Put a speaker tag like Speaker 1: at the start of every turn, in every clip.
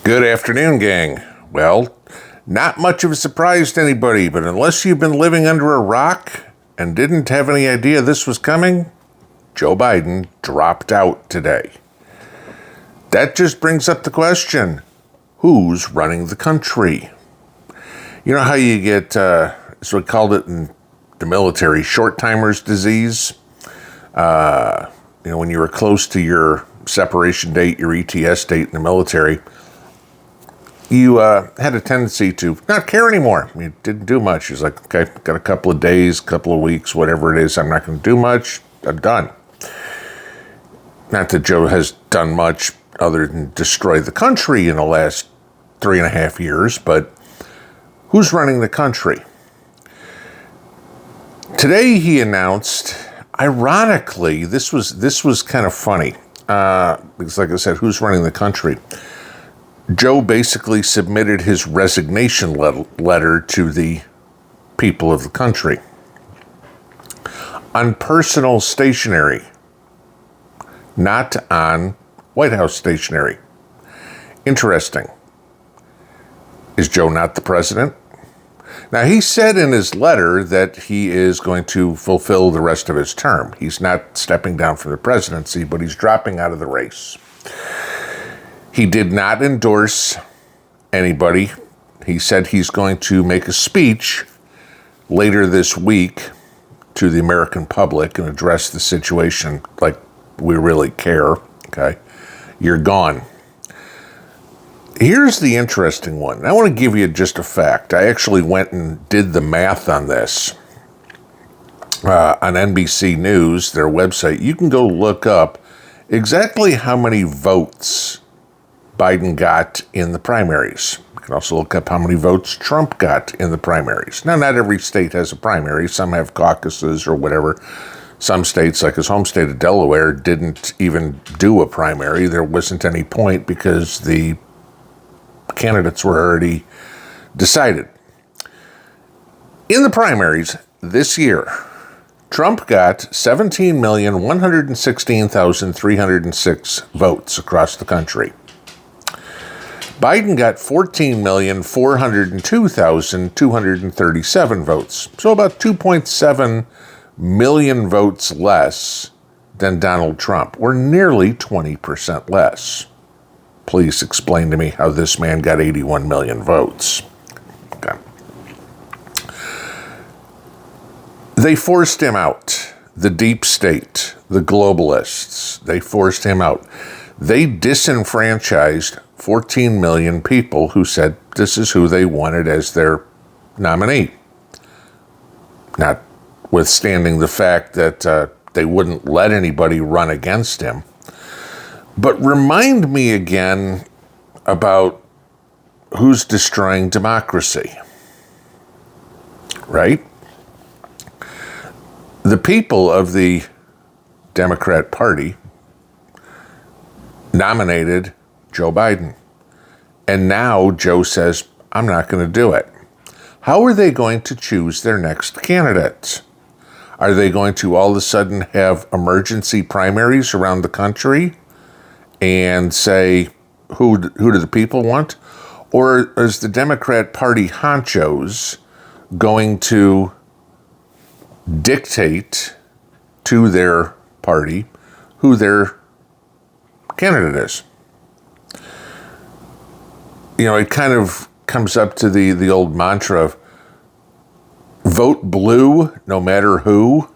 Speaker 1: Good afternoon, gang. Well, not much of a surprise to anybody, but unless you've been living under a rock and didn't have any idea this was coming, Joe Biden dropped out today. That just brings up the question, who's running the country? You know how you get, as we called it in the military, short-timers disease? When you were close to your separation date, your ETS date in the military, you had a tendency to not care anymore. You didn't do much. It's like, okay, got a couple of days, couple of weeks, whatever it is. I'm not going to do much. I'm done. Not that Joe has done much other than destroy the country in the last 3.5 years, but who's running the country? Today he announced, ironically, this was kind of funny, because like I said, who's running the country? Joe basically submitted his resignation letter to the people of the country on personal stationery, not on White House stationery. Interesting. Is Joe not the president? Now, he said in his letter that he is going to fulfill the rest of his term. He's not stepping down from the presidency, but he's dropping out of the race. He did not endorse anybody. He said he's going to make a speech later this week to the American public and address the situation like we really care, okay? You're gone. Here's the interesting one. I want to give you just a fact. I actually went and did the math on this on NBC News, their website. You can go look up exactly how many votes Biden got in the primaries. You can also look up how many votes Trump got in the primaries. Now, not every state has a primary. Some have caucuses or whatever. Some states, like his home state of Delaware, didn't even do a primary. There wasn't any point because the candidates were already decided. In the primaries this year, Trump got 17,116,306 votes across the country. Biden got 14,402,237 votes, so about 2.7 million votes less than Donald Trump, or nearly 20% less. Please explain to me how this man got 81 million votes. Okay. They forced him out. The deep state, the globalists, they forced him out. They disenfranchised 14 million people who said this is who they wanted as their nominee. Notwithstanding the fact that they wouldn't let anybody run against him. But remind me again about who's destroying democracy, right? The people of the Democrat Party nominated Joe Biden. And now Joe says, I'm not going to do it. How are they going to choose their next candidate? Are they going to all of a sudden have emergency primaries around the country and say, who do the people want? Or is the Democrat Party honchos going to dictate to their party who their candidate is? You know, it kind of comes up to the old mantra of vote blue no matter who.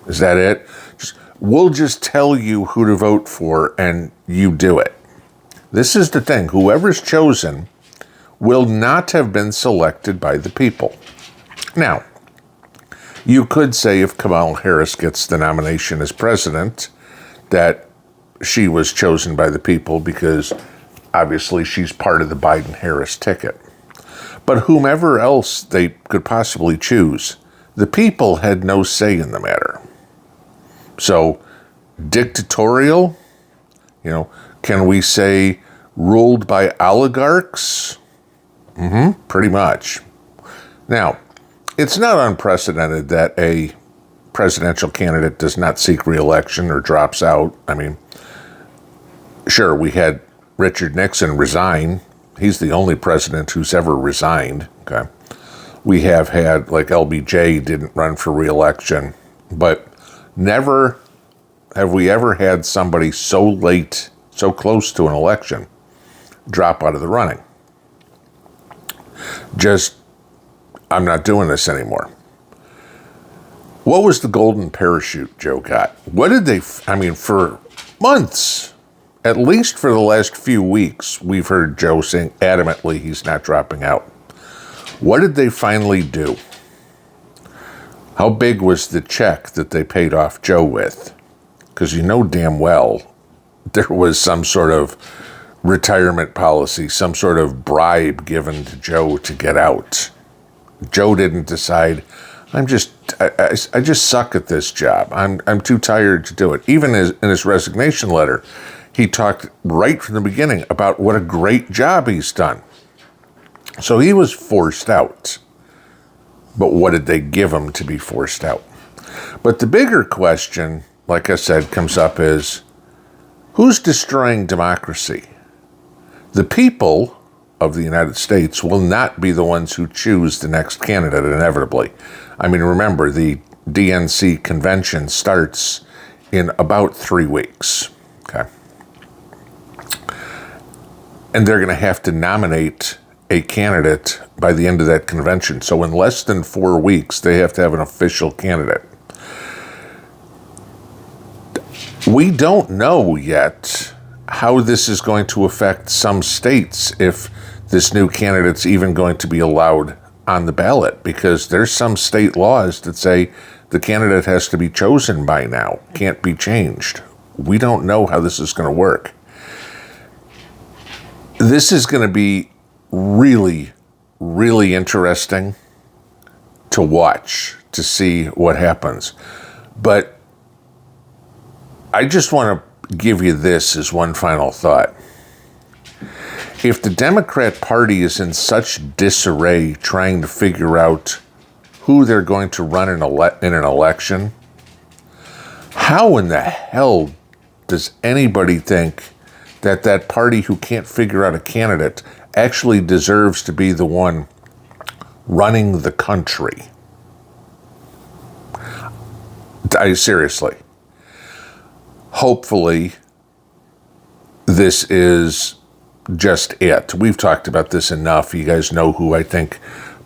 Speaker 1: Is that it? We'll just tell you who to vote for and you do it. This is the thing. Whoever's chosen will not have been selected by the people. Now, you could say if Kamala Harris gets the nomination as president, that she was chosen by the people because obviously she's part of the Biden-Harris ticket. But whomever else they could possibly choose, the people had no say in the matter. So, dictatorial, can we say ruled by oligarchs? Pretty much. Now, it's not unprecedented that a presidential candidate does not seek re-election or drops out. I mean, sure, we had Richard Nixon resign. He's the only president who's ever resigned. Okay. We have had, like LBJ didn't run for re-election, but never have we ever had somebody so late, so close to an election, drop out of the running. Just, I'm not doing this anymore. What was the golden parachute Joe got? What did they, for months, at least for the last few weeks, we've heard Joe saying adamantly he's not dropping out. What did they finally do? How big was the check that they paid off Joe with? Because you know damn well there was some sort of retirement policy, some sort of bribe given to Joe to get out. Joe didn't decide, I just suck at this job. I'm too tired to do it. Even in his resignation letter, he talked right from the beginning about what a great job he's done. So he was forced out. But what did they give him to be forced out? But the bigger question, like I said, comes up is, who's destroying democracy? The people of the United States will not be the ones who choose the next candidate inevitably. Remember, the DNC convention starts in about 3 weeks. Okay. And they're going to have to nominate a candidate by the end of that convention. So in less than 4 weeks, they have to have an official candidate. We don't know yet how this is going to affect some states, if this new candidate's even going to be allowed on the ballot, because there's some state laws that say the candidate has to be chosen by now, can't be changed. We don't know how this is going to work. This is going to be really, really interesting to watch, to see what happens. But I just want to give you this as one final thought. If the Democrat Party is in such disarray trying to figure out who they're going to run in an election, how in the hell does anybody think that that party who can't figure out a candidate actually deserves to be the one running the country? Seriously. Hopefully, this is just it. We've talked about this enough. You guys know who I think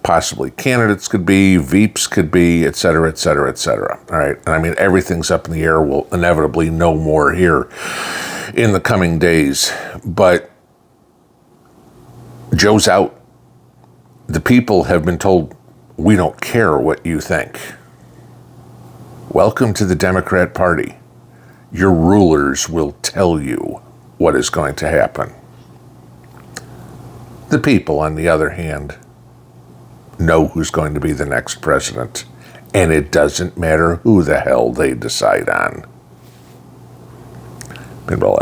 Speaker 1: possibly candidates could be, VEPs could be, et cetera, et cetera, et cetera. All right. And everything's up in the air. We'll inevitably know more here in the coming days. But Joe's out. The people have been told, we don't care what you think. Welcome to the Democrat Party. Your rulers will tell you what is going to happen. The people, on the other hand, know who's going to be the next president, and it doesn't matter who the hell they decide on. Pinball